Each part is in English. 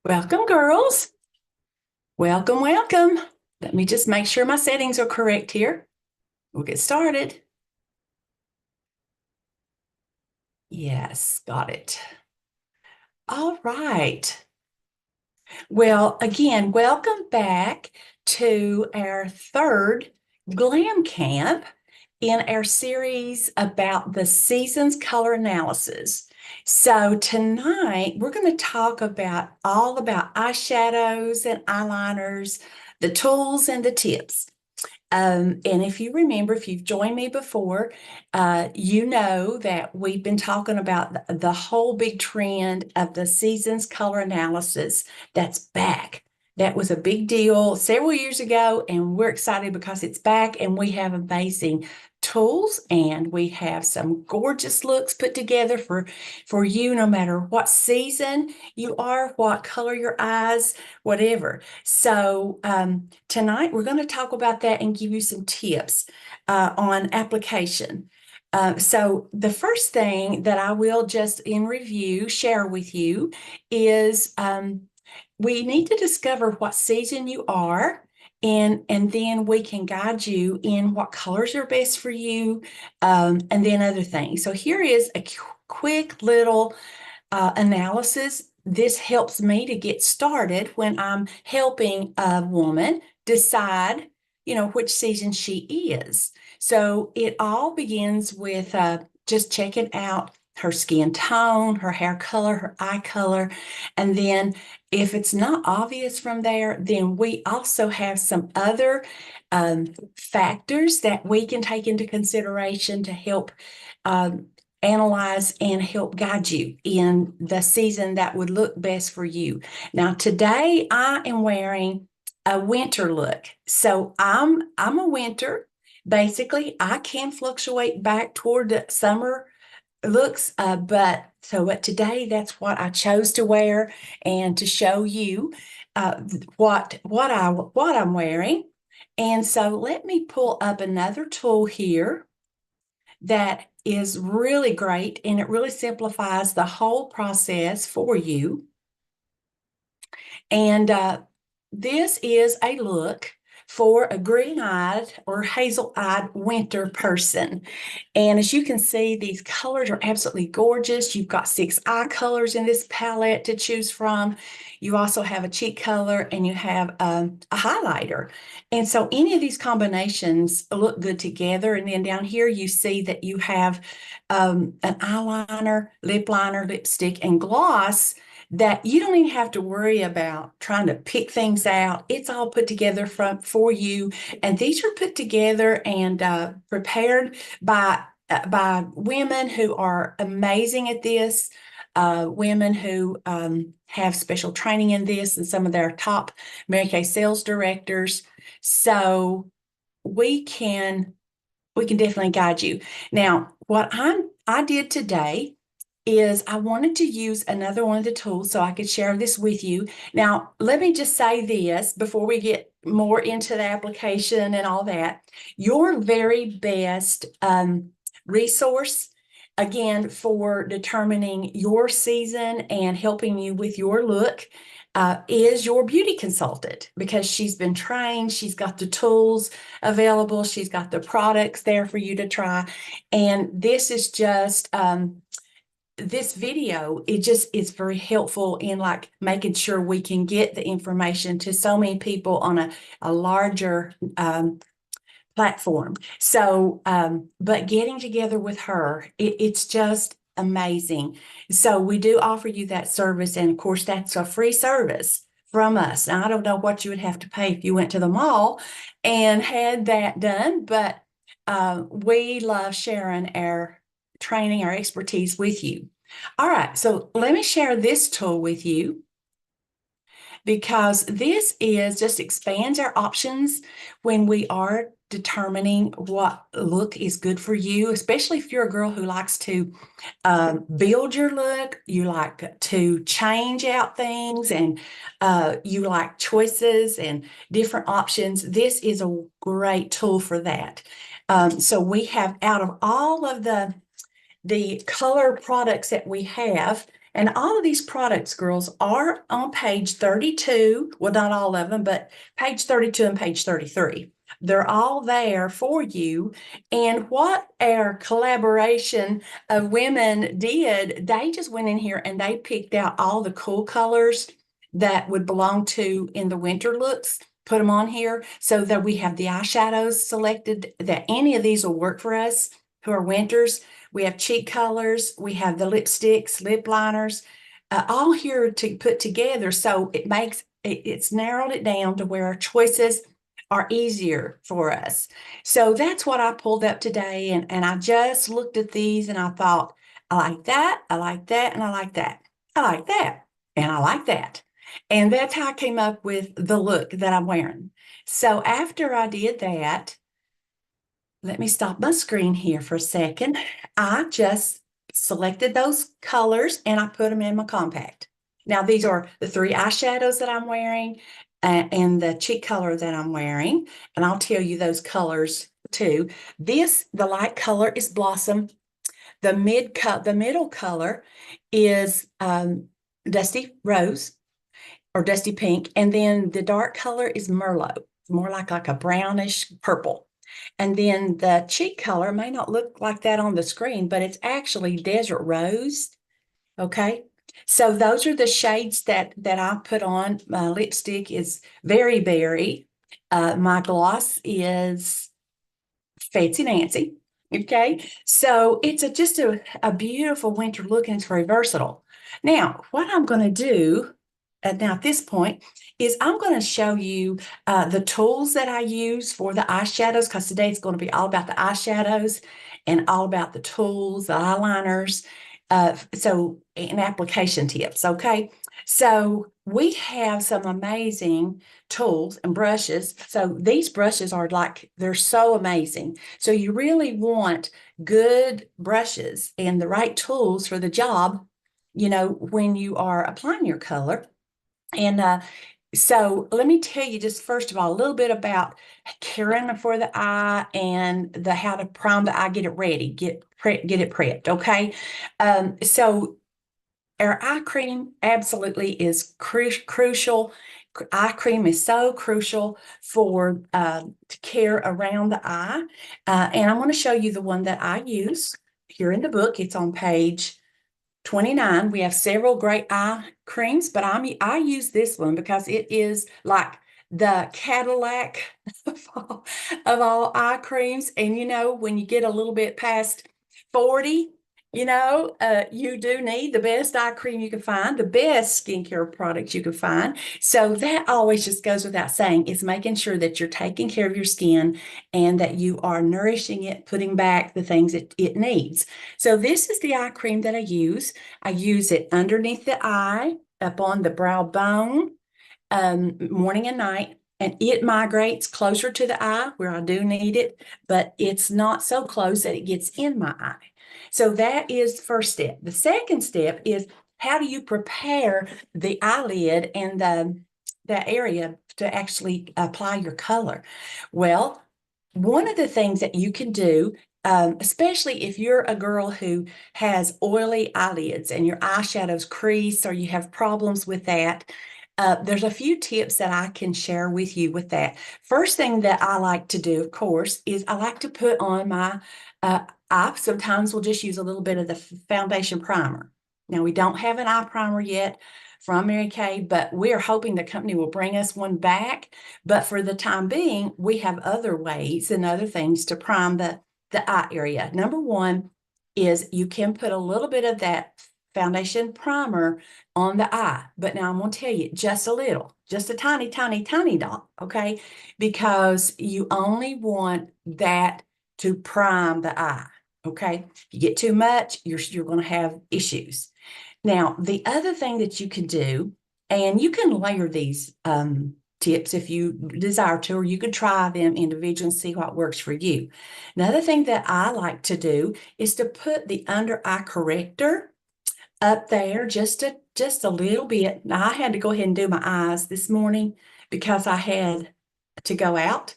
Welcome, girls. Welcome, welcome. Let me just make sure my settings are correct here. We'll get started. Yes, got it. All right. Well, again, welcome back to our third Glam Camp in our series about the season's color analysis. So tonight we're going to talk about all about eyeshadows and eyeliners, the tools and the tips. And if you remember, if you've joined me before, you know that we've been talking about the whole big trend of the season's color analysis that's back. That was a big deal several years ago, and we're excited because it's back and we have amazing tools and we have some gorgeous looks put together for you no matter what season you are, what color your eyes, whatever. So tonight we're going to talk about that and give you some tips on application. So the first thing that I will just in review share with you is we need to discover what season you are, and then we can guide you in what colors are best for you, and then other things. So here is a quick little analysis. This helps me to get started when I'm helping a woman decide, which season she is. So it all begins with just checking out her skin tone, her hair color, her eye color. And then if it's not obvious from there, then we also have some other factors that we can take into consideration to help analyze and help guide you in the season that would look best for you. Now, today I am wearing a winter look. So I'm a winter. Basically, I can fluctuate back toward the summer looks, but today that's what I chose to wear and to show you what I'm wearing. And so let me pull up another tool here that is really great, and it really simplifies the whole process for you. And this is a look for a green-eyed or hazel-eyed winter person. And as you can see, these colors are absolutely gorgeous. You've got 6 eye colors in this palette to choose from. You also have a cheek color and you have a highlighter. And so any of these combinations look good together. And then down here, you see that you have an eyeliner, lip liner, lipstick, and gloss that you don't even have to worry about trying to pick things out. It's all put together for you. And these are put together and prepared by women who are amazing at this, women who have special training in this, and some of their top Mary Kay sales directors. So we can definitely guide you. Now, what I did today is I wanted to use another one of the tools so I could share this with you. Now, let me just say this before we get more into the application and all that. Your very best resource, again, for determining your season and helping you with your look is your beauty consultant, because she's been trained, she's got the tools available, she's got the products there for you to try. And this is just this video, it just is very helpful in like making sure we can get the information to so many people on a larger platform. So, but getting together with her, it's just amazing. So we do offer you that service. And of course, that's a free service from us. Now, I don't know what you would have to pay if you went to the mall and had that done, but we love sharing our training, our expertise with you. All right, so let me share this tool with you, because this is just expands our options when we are determining what look is good for you, especially if you're a girl who likes to build your look, you like to change out things, and you like choices and different options. This is a great tool for that. So we have, out of all of the color products that we have, And all of these products, girls, are on page 32. Well, not all of them, but page 32 and page 33. They're all there for you. And what our collaboration of women did, they just went in here and they picked out all the cool colors that would belong to in the winter looks, put them on here so that we have the eyeshadows selected, that any of these will work for us who are winters. We have cheek colors, we have the lipsticks, lip liners, all here to put together. So it's narrowed it down to where our choices are easier for us. So that's what I pulled up today. And I just looked at these and I thought, I like that, I like that, and I like that. I like that, and I like that. And that's how I came up with the look that I'm wearing. So after I did that, let me stop my screen here for a second. I just selected those colors and I put them in my compact. Now, these are the 3 eyeshadows that I'm wearing and the cheek color that I'm wearing. And I'll tell you those colors too. The light color is Blossom. The middle color is Dusty Rose or Dusty Pink. And then the dark color is Merlot, more like a brownish purple. And then the cheek color may not look like that on the screen, but it's actually Desert Rose. Okay. So those are the shades that I put on. My lipstick is Very Berry. My gloss is Fancy Nancy. Okay. So it's just a beautiful winter look, and it's very versatile. Now, what I'm going to do now at this point is I'm going to show you the tools that I use for the eyeshadows, because today it's going to be all about the eyeshadows and all about the tools, the eyeliners, and application tips. Okay. So we have some amazing tools and brushes. So these brushes they're so amazing. So you really want good brushes and the right tools for the job, when you are applying your color. And so let me tell you just first of all a little bit about caring for the eye and how to prime the eye, get it ready, get it prepped. Okay. So our eye cream absolutely is crucial. Eye cream is so crucial for to care around the eye. And I'm going to show you the one that I use here in the book. It's on page 29. We have several great eye creams, but I use this one because it is like the Cadillac of all eye creams. And when you get a little bit past 40, you do need the best eye cream you can find, the best skincare products you can find. So that always just goes without saying. It's making sure that you're taking care of your skin and that you are nourishing it, putting back the things that it needs. So this is the eye cream that I use. I use it underneath the eye, up on the brow bone, morning and night. And it migrates closer to the eye where I do need it, but it's not so close that it gets in my eye. So that is the first step. The second step is, how do you prepare the eyelid and the area to actually apply your color? Well, one of the things that you can do, especially if you're a girl who has oily eyelids and your eyeshadows crease or you have problems with that, there's a few tips that I can share with you with that. First thing that I like to do, of course, is I like to put on my eye. Sometimes we'll just use a little bit of the foundation primer. Now, we don't have an eye primer yet from Mary Kay, but we're hoping the company will bring us one back. But for the time being, we have other ways and other things to prime the eye area. Number one is you can put a little bit of that foundation primer on the eye. But now I'm going to tell you just a little, just a tiny, tiny, tiny dot, okay? Because you only want that to prime the eye, okay? If you get too much, you're going to have issues. Now, the other thing that you can do, and you can layer these tips if you desire to, or you could try them individually and see what works for you. Another thing that I like to do is to put the under eye corrector up there just a little bit. Now, I had to go ahead and do my eyes this morning because I had to go out,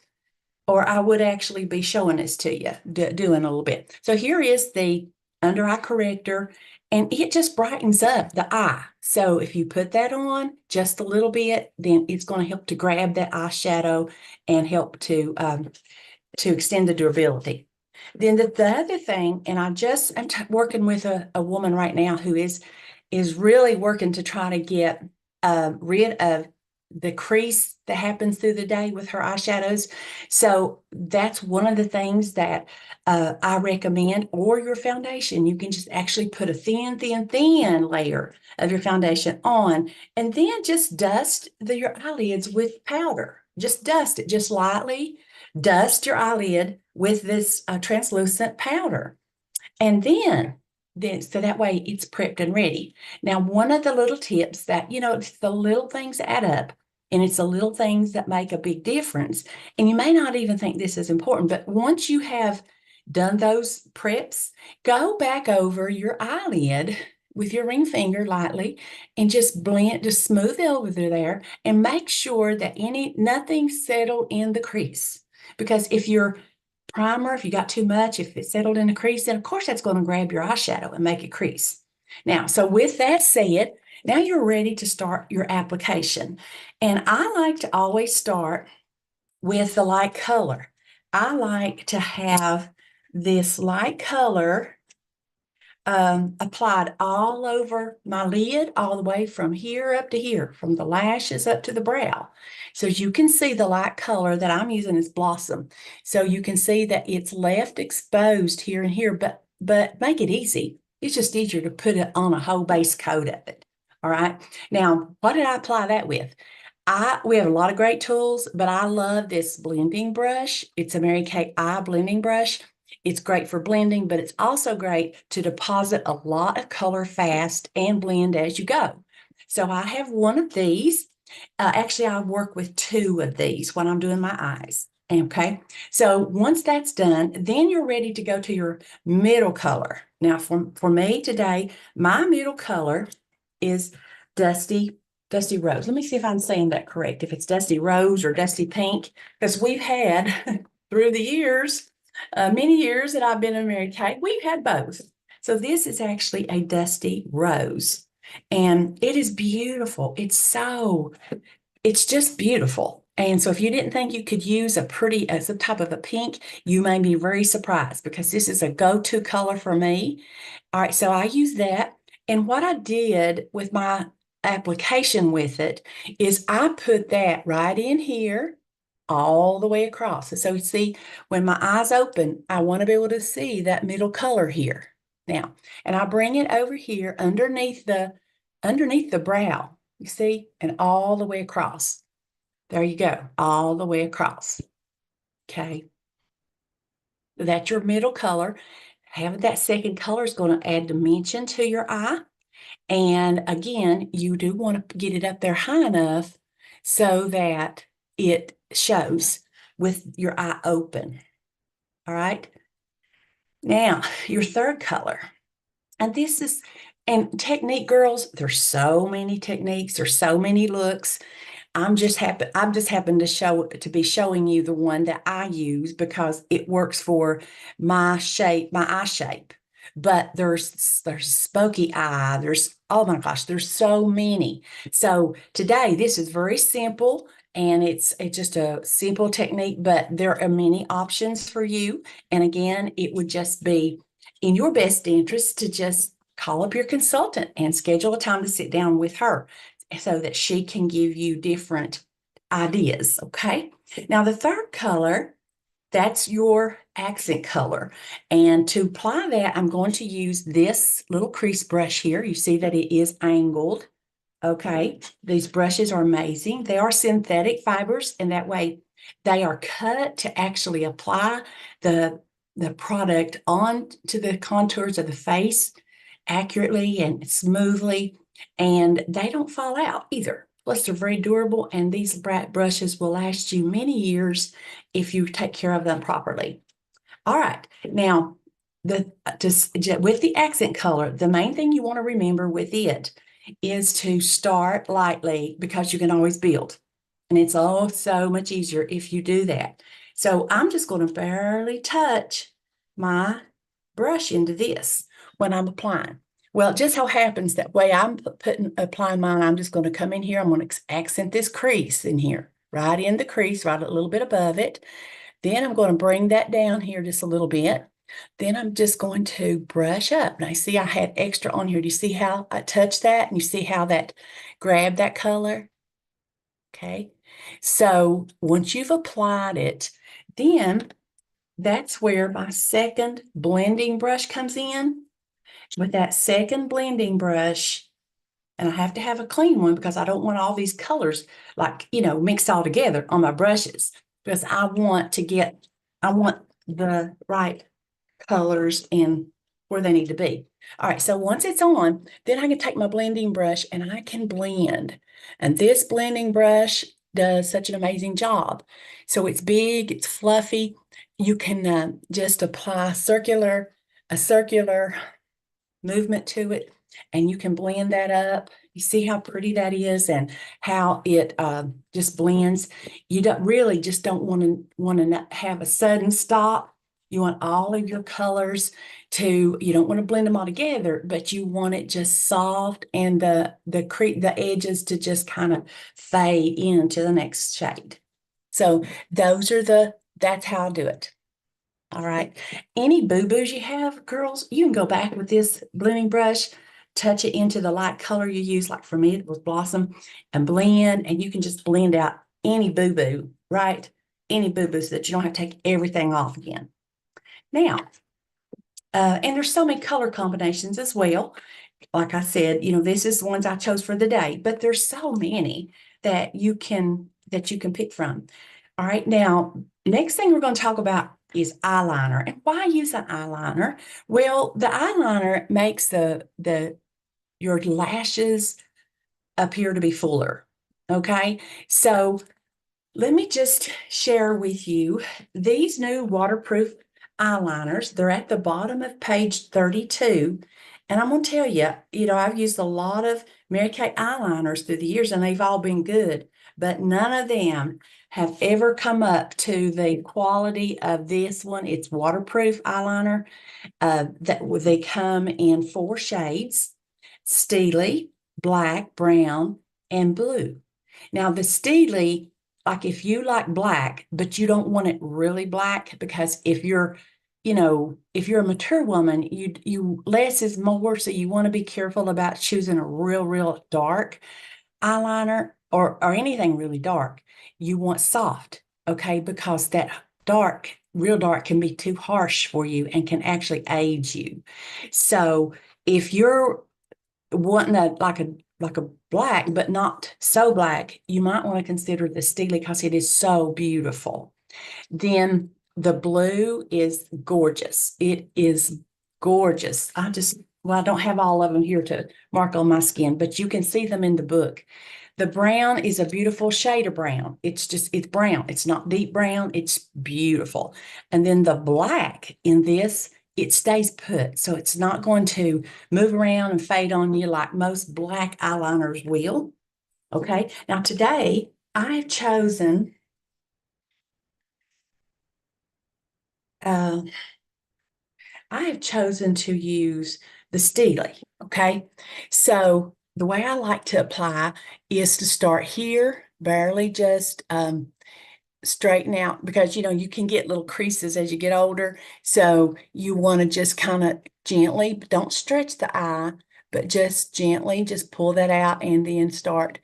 or I would actually be showing this to you, doing a little bit. So here is the under eye corrector, and it just brightens up the eye. So if you put that on just a little bit, then it's going to help to grab that eyeshadow and help to extend the durability. Then the other thing, and I'm working with a woman right now who is really working to try to get rid of the crease that happens through the day with her eyeshadows. So that's one of the things that I recommend, or your foundation. You can just actually put a thin, thin, thin layer of your foundation on, and then just dust your eyelids with powder. Just dust it, just lightly dust your eyelid with this translucent powder. And then so that way it's prepped and ready. Now, one of the little tips that, it's the little things that add up, and it's the little things that make a big difference. And you may not even think this is important, but once you have done those preps, go back over your eyelid with your ring finger lightly and just blend, just smooth it over there and make sure that nothing settled in the crease. Because if your primer, if you got too much, if it settled in a crease, then of course that's going to grab your eyeshadow and make it crease. Now, so with that said, now you're ready to start your application. And I like to always start with the light color. I like to have this light color applied all over my lid, all the way from here up to here, from the lashes up to the brow. So you can see the light color that I'm using is Blossom. So you can see that it's left exposed here and here, but make it easy. It's just easier to put it on a whole base coat of it. All right. Now, what did I apply that with? We have a lot of great tools, but I love this blending brush. It's a Mary Kay Eye blending brush. It's great for blending, but it's also great to deposit a lot of color fast and blend as you go. So I have one of these. Actually, I work with two of these when I'm doing my eyes. Okay, so once that's done, then you're ready to go to your middle color. Now, for me today, my middle color is Dusty Rose. Let me see if I'm saying that correct, if it's Dusty Rose or Dusty Pink, because we've had through the years, many years that I've been in Mary Kay, we've had both. So this is actually a Dusty Rose, and it is beautiful. It's just beautiful. And so if you didn't think you could use as a type of a pink, you may be very surprised, because this is a go-to color for me. All right, so I use that. And what I did with my application with it is I put that right in here all the way across. And so you see, when my eyes open, I want to be able to see that middle color here. Now, and I bring it over here underneath the brow, you see, and all the way across. There you go, all the way across. Okay. That's your middle color. Having that second color is going to add dimension to your eye. And again, you do want to get it up there high enough so that it shows with your eye open. All right. Now, your third color. And technique, girls, there's so many techniques, there's so many looks. I'm just happen to be showing you the one that I use because it works for my eye shape. But there's smoky eye, oh my gosh, there's so many. So today this is very simple, and it's just a simple technique, but there are many options for you. And again, it would just be in your best interest to just call up your consultant and schedule a time to sit down with her so that she can give you different ideas. Okay. Now, the third color, that's your accent color. And to apply that, I'm going to use this little crease brush here. You see that it is angled. Okay. These brushes are amazing. They are synthetic fibers, and that way they are cut to actually apply the product on to the contours of the face accurately and smoothly, and they don't fall out either. Plus, they're very durable, and these brushes will last you many years if you take care of them properly. All right, now with the accent color, the main thing you want to remember with it is to start lightly, because you can always build, and it's all so much easier if you do that. So I'm just going to barely touch my brush into this. when I'm applying. Well, it just so happens that way I'm applying mine, I'm just going to come in here. I'm going to accent this crease in here, right in the crease, right a little bit above it. Then I'm going to bring that down here just a little bit. Then I'm just going to brush up. Now, you see I had extra on here. Do you see how I touched that? And you see how that grabbed that color? Okay. So once you've applied it, then that's where my second blending brush comes in. With that second blending brush, and I have to have a clean one because I don't want all these colors like, mixed all together on my brushes because I want the right colors in where they need to be. All right, so once it's on, then I can take my blending brush and I can blend. And this blending brush does such an amazing job. So it's big, it's fluffy. You can just apply a circular movement to it, and you can blend that up. You see how pretty that is and how it just blends. You don't really just don't want to have a sudden stop. You want all of your colors you don't want to blend them all together, but you want it just soft and the edges to just kind of fade into the next shade. So that's how I do it. All right. Any boo-boos you have, girls, you can go back with this blending brush, touch it into the light color you use. Like for me, it was Blossom, and blend, and you can just blend out any boo-boo, right? Any boo-boos that you don't have to take everything off again. Now, and there's so many color combinations as well. Like I said, this is the ones I chose for the day, but there's so many that you can pick from. All right. Now, next thing we're going to talk about is eyeliner. And why use an eyeliner? Well, the eyeliner makes your lashes appear to be fuller. Okay. So let me just share with you these new waterproof eyeliners. They're at the bottom of page 32. And I'm going to tell you, I've used a lot of Mary Kay eyeliners through the years, and they've all been good, but none of them have ever come up to the quality of this one. It's waterproof eyeliner. That they come in 4 shades: steely, black, brown, and blue. Now, the steely, like if you like black, but you don't want it really black, because if you're a mature woman, you less is more. So you want to be careful about choosing a real dark eyeliner or anything really dark. You want soft, okay? Because that real dark can be too harsh for you and can actually age you. So if you're wanting like a black, but not so black, you might want to consider the Steely because it is so beautiful. Then the blue is gorgeous. It is gorgeous. I don't have all of them here to mark on my skin, but you can see them in the book. The brown is a beautiful shade of brown. It's brown. It's not deep brown. It's beautiful. And then the black in this, it stays put. So it's not going to move around and fade on you like most black eyeliners will. Okay. Now today I've chosen I have chosen to use the Steely, okay? So the way I like to apply is to start here, barely just straighten out, because you can get little creases as you get older. So you want to just kind of gently, don't stretch the eye, but just gently just pull that out and then start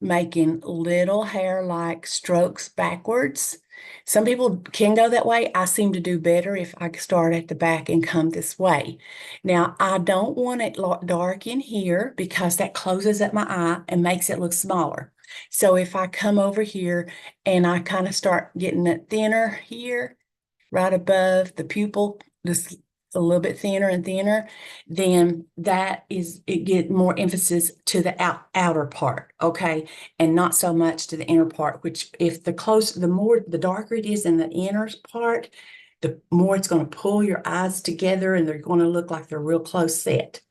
making little hair-like strokes backwards. Some people can go that way. I seem to do better if I start at the back and come this way. Now, I don't want it dark in here because that closes up my eye and makes it look smaller. So if I come over here and I kind of start getting it thinner here, right above the pupil, just a little bit thinner and thinner, then it get more emphasis to the outer part, okay, and not so much to the inner part. Which if the darker it is in the inner part, the more it's going to pull your eyes together, and they're going to look like they're real close set.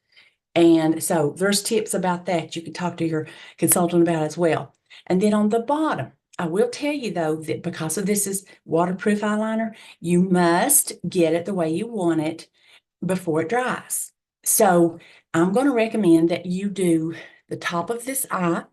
And so there's tips about that you can talk to your consultant about as well. And then on the bottom, I will tell you though that because of this is waterproof eyeliner, you must get it the way you want it before it dries. So I'm going to recommend that you do the top of this eye.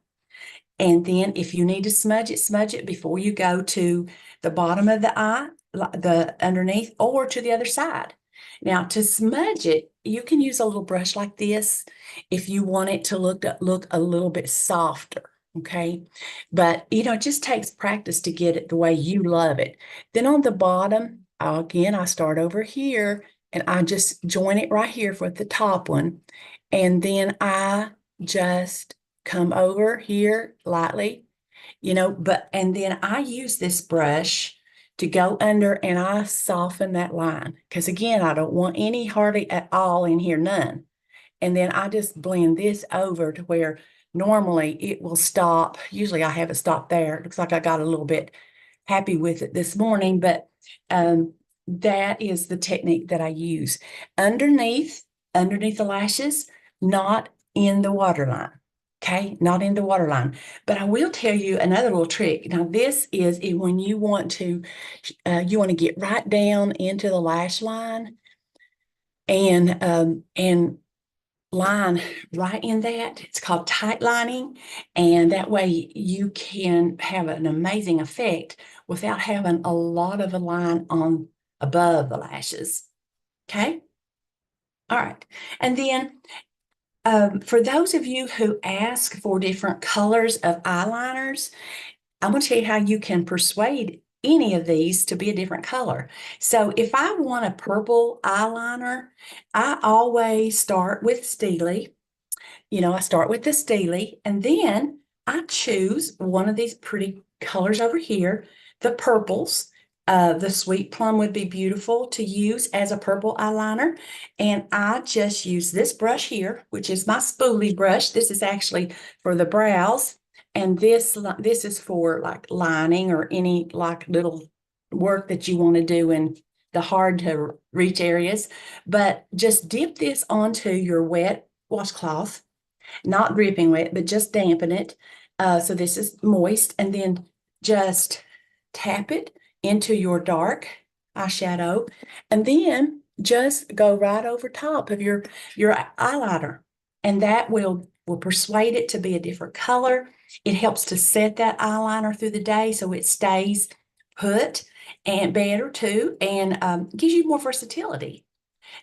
And then if you need to smudge it before you go to the bottom of the eye, the underneath, or to the other side. Now, to smudge it, you can use a little brush like this if you want it to look a little bit softer, okay? But, it just takes practice to get it the way you love it. Then on the bottom, again, I start over here, and I just join it right here for the top one. And then I just come over here lightly, and then I use this brush to go under and I soften that line. Because again, I don't want any hardly at all in here, none. And then I just blend this over to where normally it will stop. Usually I have it stop there. It looks like I got a little bit happy with it this morning, but that is the technique that I use. Underneath the lashes, not in the waterline. Okay, not in the waterline. But I will tell you another little trick. Now, this is when you want to get right down into the lash line and line right in that. It's called tight lining, and that way you can have an amazing effect without having a lot of a line on above the lashes. Okay. All right. And then for those of you who ask for different colors of eyeliners, I'm going to tell you how you can persuade any of these to be a different color. So if I want a purple eyeliner, I always start with Steely. I start with the Steely, and then I choose one of these pretty colors over here, the purples. The Sweet Plum would be beautiful to use as a purple eyeliner. And I just use this brush here, which is my spoolie brush. This is actually for the brows. And this is for like lining or any like little work that you want to do in the hard to reach areas. But just dip this onto your wet washcloth, not dripping wet, but just dampen it. So this is moist, and then just tap it into your dark eyeshadow, and then just go right over top of your eyeliner, and that will persuade it to be a different color. It helps to set that eyeliner through the day so it stays put and better too, and gives you more versatility.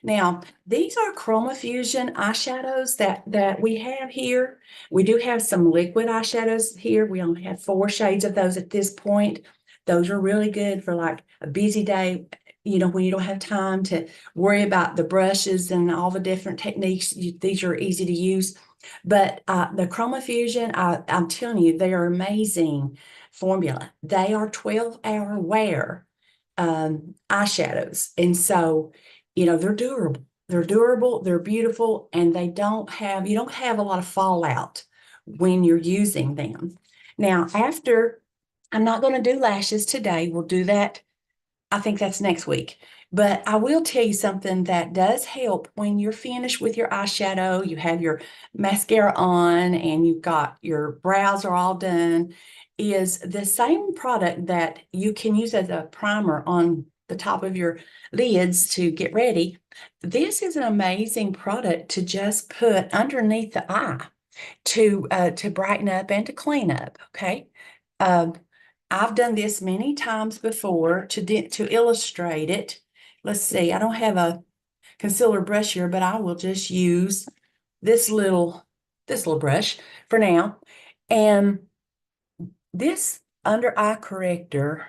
Now, these are ChromaFusion eyeshadows that we have here. We do have some liquid eyeshadows here. We only have 4 shades of those at this point. Those are really good for like a busy day, when you don't have time to worry about the brushes and all the different techniques. These are easy to use. But the ChromaFusion, I'm telling you, they are amazing formula. They are 12-hour wear eyeshadows. And so, they're durable. They're durable, they're beautiful, and you don't have a lot of fallout when you're using them. Now, I'm not going to do lashes today. We'll do that. I think that's next week. But I will tell you something that does help when you're finished with your eyeshadow, you have your mascara on, and you've got your brows are all done, is the same product that you can use as a primer on the top of your lids to get ready. This is an amazing product to just put underneath the eye to brighten up and to clean up. Okay. I've done this many times before to illustrate it. Let's see, I don't have a concealer brush here, but I will just use this little brush for now. And this under eye corrector,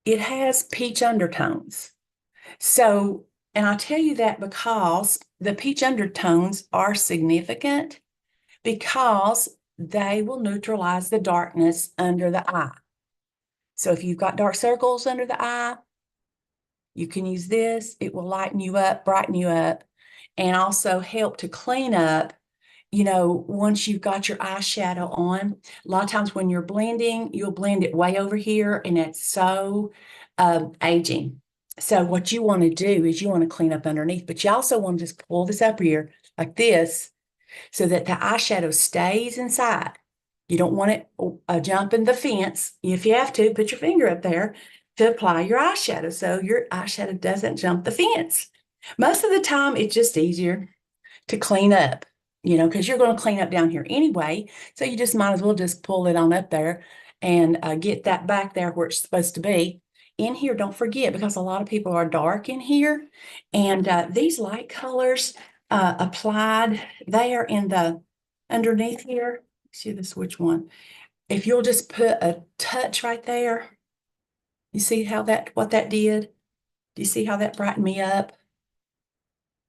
it has peach undertones. So, and I tell you that because the peach undertones are significant because they will neutralize the darkness under the eye. So if you've got dark circles under the eye, you can use this. It will lighten you up, brighten you up, and also help to clean up, once you've got your eyeshadow on. A lot of times when you're blending, you'll blend it way over here, and it's so aging. So what you want to do is you want to clean up underneath, but you also want to just pull this up here like this so that the eyeshadow stays inside. You don't want it jumping the fence. If you have to, put your finger up there to apply your eyeshadow so your eyeshadow doesn't jump the fence. Most of the time, it's just easier to clean up, because you're going to clean up down here anyway. So you just might as well just pull it on up there and get that back there where it's supposed to be. In here, don't forget, because a lot of people are dark in here, and these light colors applied there in the underneath here. See this, which one? If you'll just put a touch right there, you see how what that did? Do you see how that brightened me up?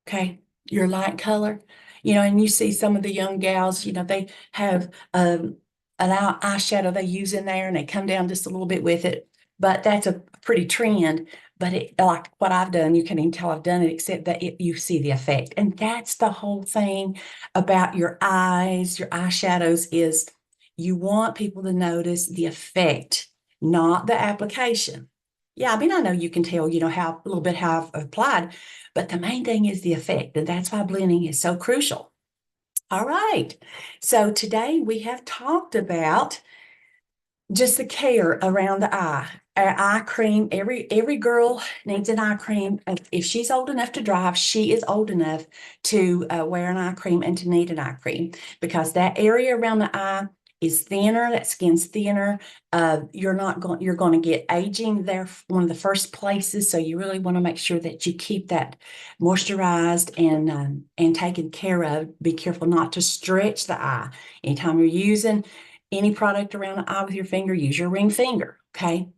Okay, your light color, and you see some of the young gals, they have an eyeshadow they use in there and they come down just a little bit with it. But that's a pretty trend. But like what I've done, you can even tell I've done it, except that you see the effect. And that's the whole thing about your eyes, your eyeshadows, is you want people to notice the effect, not the application. Yeah, I mean, I know you can tell, how a little bit how I've applied, but the main thing is the effect, and that's why blending is so crucial. All right. So today we have talked about just the care around the eye. Our eye cream, every girl needs an eye cream. If she's old enough to drive, she is old enough to wear an eye cream and to need an eye cream, because that area around the eye is thinner, that skin's thinner. You're going to get aging there, one of the first places. So you really want to make sure that you keep that moisturized and taken care of. Be careful not to stretch the eye. Anytime you're using any product around the eye with your finger, use your ring finger, okay?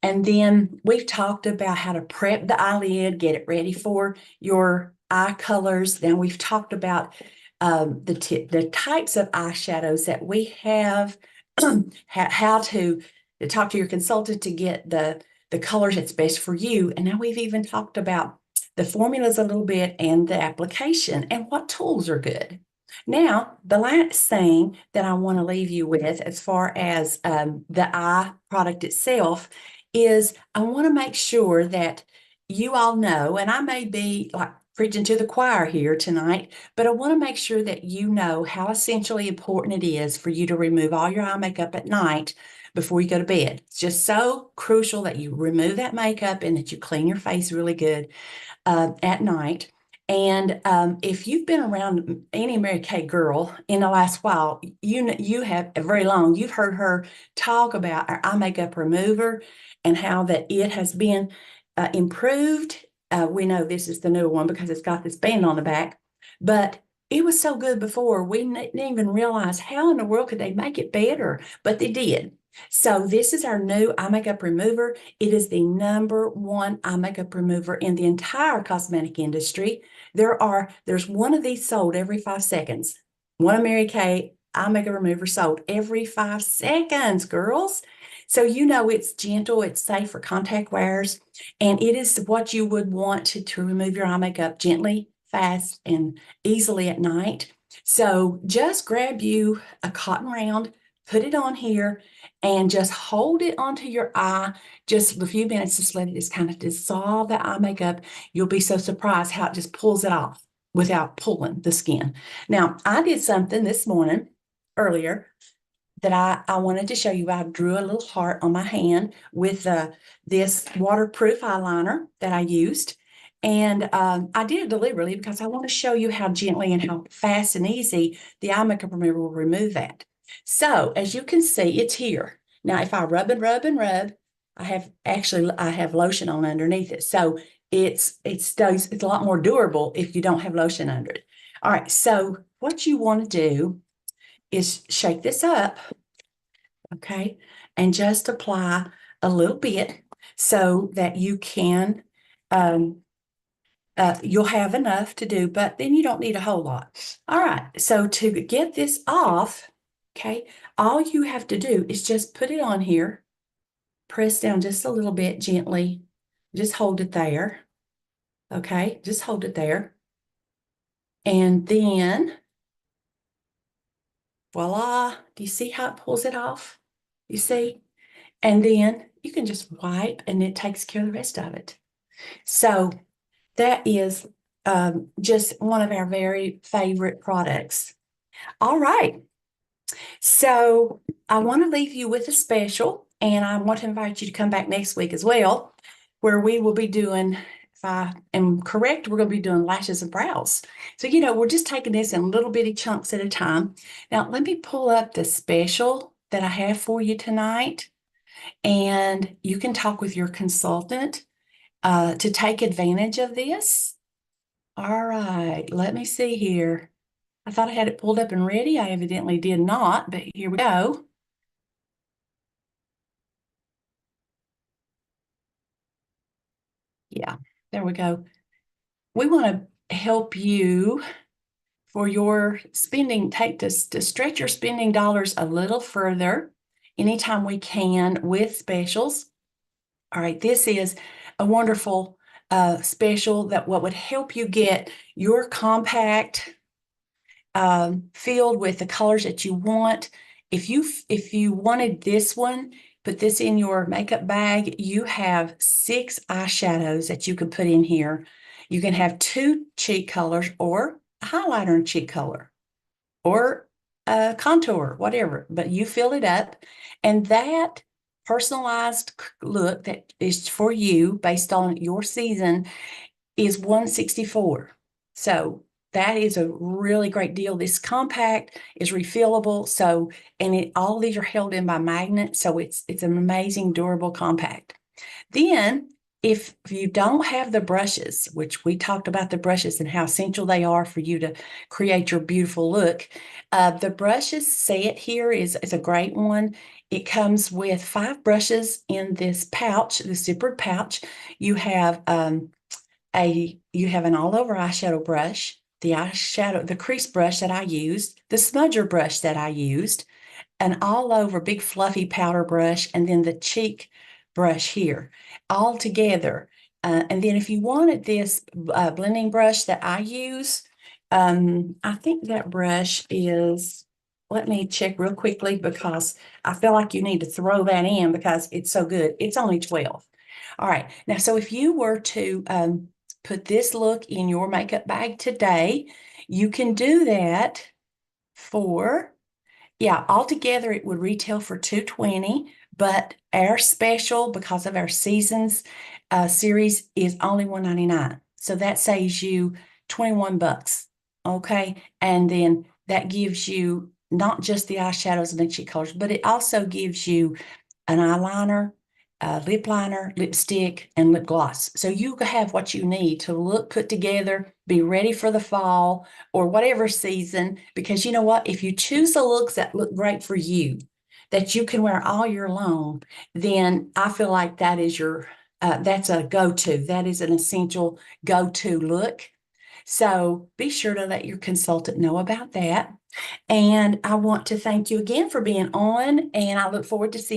And then we've talked about how to prep the eyelid, get it ready for your eye colors. Then we've talked about the types of eyeshadows that we have, how to talk to your consultant to get the colors that's best for you. And now we've even talked about the formulas a little bit and the application and what tools are good. Now, the last thing that I want to leave you with, as far as the eye product itself, is I want to make sure that you all know, and I may be like preaching to the choir here tonight, but I want to make sure that you know how essentially important it is for you to remove all your eye makeup at night before you go to bed. It's just so crucial that you remove that makeup and that you clean your face really good at night. And if you've been around any Mary Kay girl in the last while, you have very long, you've heard her talk about our eye makeup remover and how that it has been improved. We know this is the new one because it's got this band on the back, but it was so good before. We didn't even realize how in the world could they make it better, but they did. So this is our new eye makeup remover. It is the #1 eye makeup remover in the entire cosmetic industry. There's one of these sold every 5 seconds. One of Mary Kay eye makeup remover sold every 5 seconds, girls. So it's gentle, it's safe for contact wearers, and it is what you would want to remove your eye makeup gently, fast, and easily at night. So just grab you a cotton round, put it on here, and just hold it onto your eye just a few minutes. Just let it just kind of dissolve the eye makeup. You'll be so surprised how it just pulls it off without pulling the skin. Now, I did something this morning earlier that I wanted to show you. I drew a little heart on my hand with this waterproof eyeliner that I used. And I did it deliberately because I want to show you how gently and how fast and easy the eye makeup remover will remove that. So as you can see, it's here. Now, if I rub and rub and rub, I have lotion on underneath it. So it's a lot more durable if you don't have lotion under it. All right, so what you want to do is shake this up, okay, and just apply a little bit so that you can, you'll have enough to do, but then you don't need a whole lot. All right, so to get this off, okay, all you have to do is just put it on here, press down just a little bit gently, just hold it there, okay, just hold it there, and then voila, do you see how it pulls it off? You see? And then you can just wipe and it takes care of the rest of it. So that is just one of our very favorite products. All right. So I want to leave you with a special, and I want to invite you to come back next week as well, where we will be doing if I am correct, we're going to be doing lashes and brows. So, we're just taking this in little bitty chunks at a time. Now, let me pull up the special that I have for you tonight, and you can talk with your consultant to take advantage of this. All right, let me see here. I thought I had it pulled up and ready. I evidently did not, but here we go. Yeah, there we go. We want to help you for your spending, take this to stretch your spending dollars a little further anytime we can with specials. All right, this is a wonderful special that what would help you get your compact filled with the colors that you want. If you wanted this one, put this in your makeup bag. You have 6 eyeshadows that you can put in here. You can have 2 cheek colors or a highlighter and cheek color or a contour, whatever, but you fill it up. And that personalized look that is for you based on your season is $164. So that is a really great deal. This compact is refillable. So, and all these are held in by magnets. So it's an amazing, durable compact. Then if you don't have the brushes, which we talked about the brushes and how essential they are for you to create your beautiful look, the brushes set here is a great one. It comes with 5 brushes in this pouch, the zippered pouch. You have you have an all-over eyeshadow brush, the crease brush that I used, the smudger brush that I used, an all-over big fluffy powder brush, and then the cheek brush here, all together. And then if you wanted this blending brush that I use, I think that brush is, let me check real quickly because I feel like you need to throw that in because it's so good. It's only 12. All right. Now, so if you were to put this look in your makeup bag today, you can do that for, yeah, altogether it would retail for $220, but our special, because of our seasons series, is only $199. So that saves you 21 bucks. Okay. And then that gives you not just the eyeshadows and the cheek colors, but it also gives you an eyeliner, a lip liner, lipstick, and lip gloss. So you have what you need to look put together, be ready for the fall or whatever season, because you know what? If you choose the looks that look great for you, that you can wear all year long, then I feel like that is that's a go-to. That is an essential go-to look. So be sure to let your consultant know about that. And I want to thank you again for being on, and I look forward to seeing